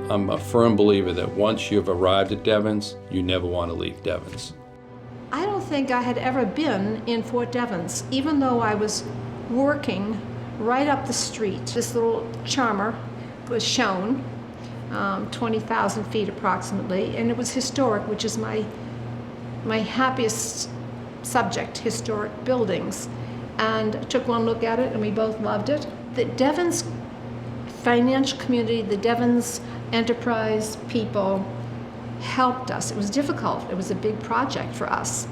I'm a firm believer that once you've arrived at Devens, you never want to leave Devens. I don't think I had ever been in Fort Devens, even though I was working right up the street. This little charmer was shown, 20,000 feet approximately, and it was historic, which is my happiest subject, historic buildings. And I took one look at it and we both loved it. The Devens financial community, the Devens enterprise people helped us. It was difficult. It was a big project for us.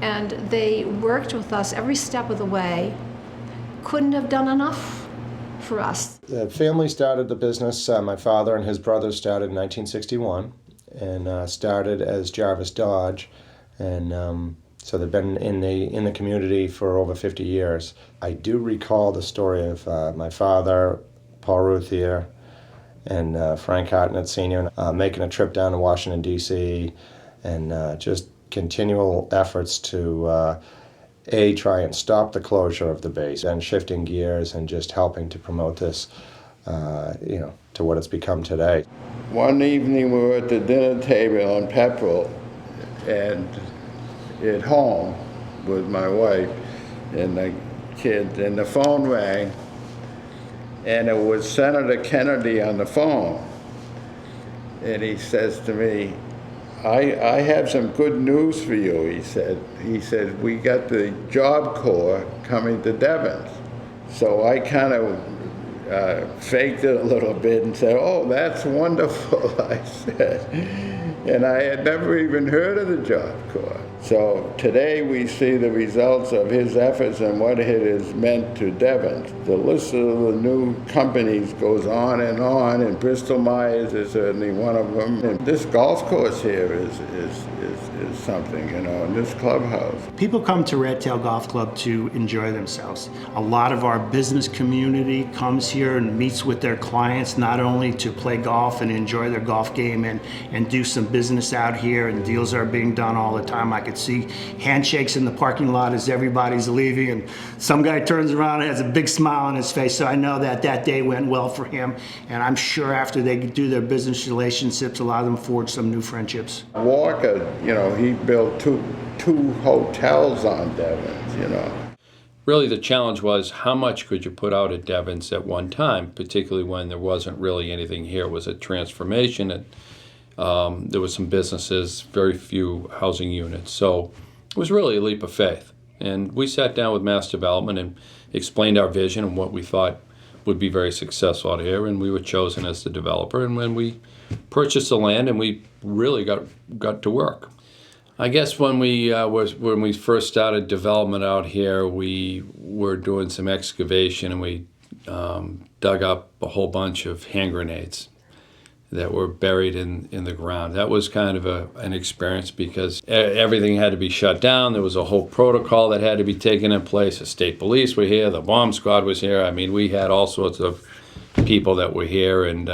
And they worked with us every step of the way. Couldn't have done enough for us. The family started the business. My father and his brothers started in 1961 and started as Jarvis Dodge. And so they've been in the community for over 50 years. I do recall the story of my father, Paul Ruthier, and Frank Hartnett Sr. Making a trip down to Washington, D.C., and just continual efforts to try and stop the closure of the base, and shifting gears and just helping to promote this, to what it's become today. One evening we were at the dinner table on Pepperell and at home with my wife and the kids, and the phone rang, and it was Senator Kennedy on the phone. And he says to me, I have some good news for you, he said. He said, we got the Job Corps coming to Devens. So I kind of faked it a little bit and said, oh, that's wonderful, I said. And I had never even heard of the Job Corps. So today we see the results of his efforts and what it has meant to Devens. The list of the new companies goes on, and Bristol Myers is certainly one of them. And this golf course here is something, and this clubhouse. People come to Red Tail Golf Club to enjoy themselves. A lot of our business community comes here and meets with their clients, not only to play golf and enjoy their golf game and do some business out here, and deals are being done all the time. I could see handshakes in the parking lot as everybody's leaving, and some guy turns around and has a big smile on his face, so I know that that day went well for him, and I'm sure after they do their business relationships, a lot of them forge some new friendships. Walker, he built two hotels on Devens, Really the challenge was how much could you put out at Devens at one time, particularly when there wasn't really anything here. It was a transformation. There was some businesses, very few housing units. So it was really a leap of faith. And we sat down with Mass Development and explained our vision and what we thought would be very successful out here, and we were chosen as the developer. And when we purchased the land, and we really got to work. I guess when we first started development out here, we were doing some excavation, and we dug up a whole bunch of hand grenades that were buried in the ground. That was kind of an experience because everything had to be shut down. There was a whole protocol that had to be taken in place. The state police were here, the bomb squad was here. I mean, we had all sorts of people that were here, and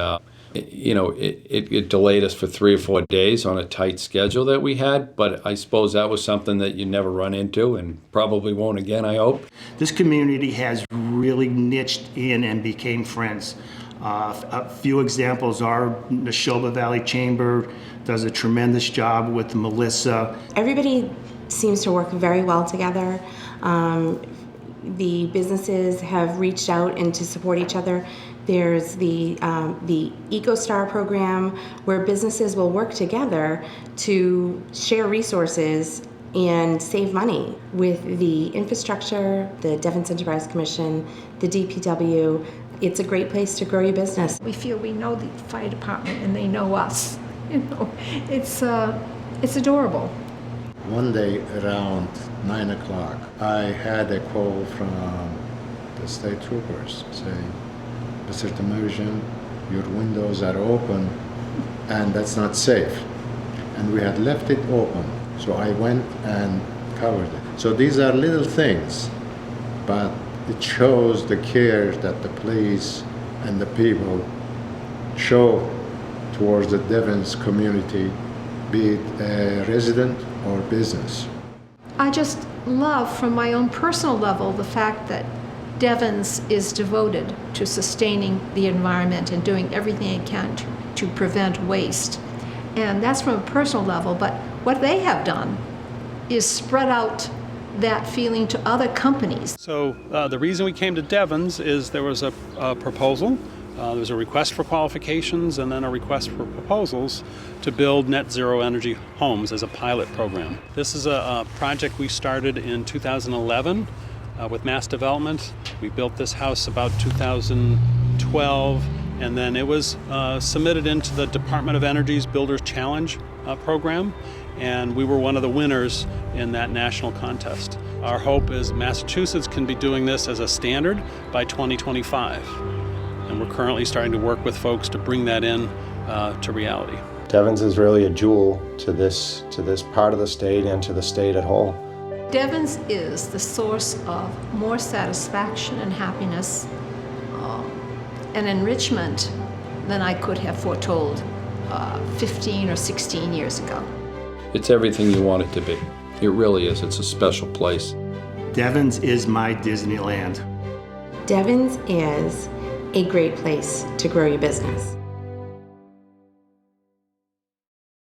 it delayed us for 3 or 4 days on a tight schedule that we had, but I suppose that was something that you never run into and probably won't again, I hope. This community has really niched in and became friends. A few examples are the Neshoba Valley Chamber does a tremendous job with Melissa. Everybody seems to work very well together. The businesses have reached out and to support each other. There's the EcoStar program where businesses will work together to share resources and save money with the infrastructure, the Devens Enterprise Commission, the DPW. It's a great place to grow your business. We feel we know the fire department and they know us. It's adorable. One day around 9 o'clock, I had a call from the state troopers saying, Mr. Temurjian, your windows are open and that's not safe. And we had left it open. So I went and covered it. So these are little things, but it shows the care that the police and the people show towards the Devens community, be it a resident or business. I just love, from my own personal level, the fact that Devens is devoted to sustaining the environment and doing everything it can to prevent waste. And that's from a personal level, but what they have done is spread out that feeling to other companies. So the reason we came to Devens is there was a proposal. There was a request for qualifications and then a request for proposals to build net zero energy homes as a pilot program. This is a project we started in 2011 with MassDevelopment. We built this house about 2012, and then it was submitted into the Department of Energy's Builders Challenge program, and we were one of the winners in that national contest. Our hope is Massachusetts can be doing this as a standard by 2025. And we're currently starting to work with folks to bring that in to reality. Devens is really a jewel to this part of the state and to the state at whole. Devens is the source of more satisfaction and happiness and enrichment than I could have foretold 15 or 16 years ago. It's everything you want it to be. It really is. It's a special place. Devens is my Disneyland. Devens is a great place to grow your business.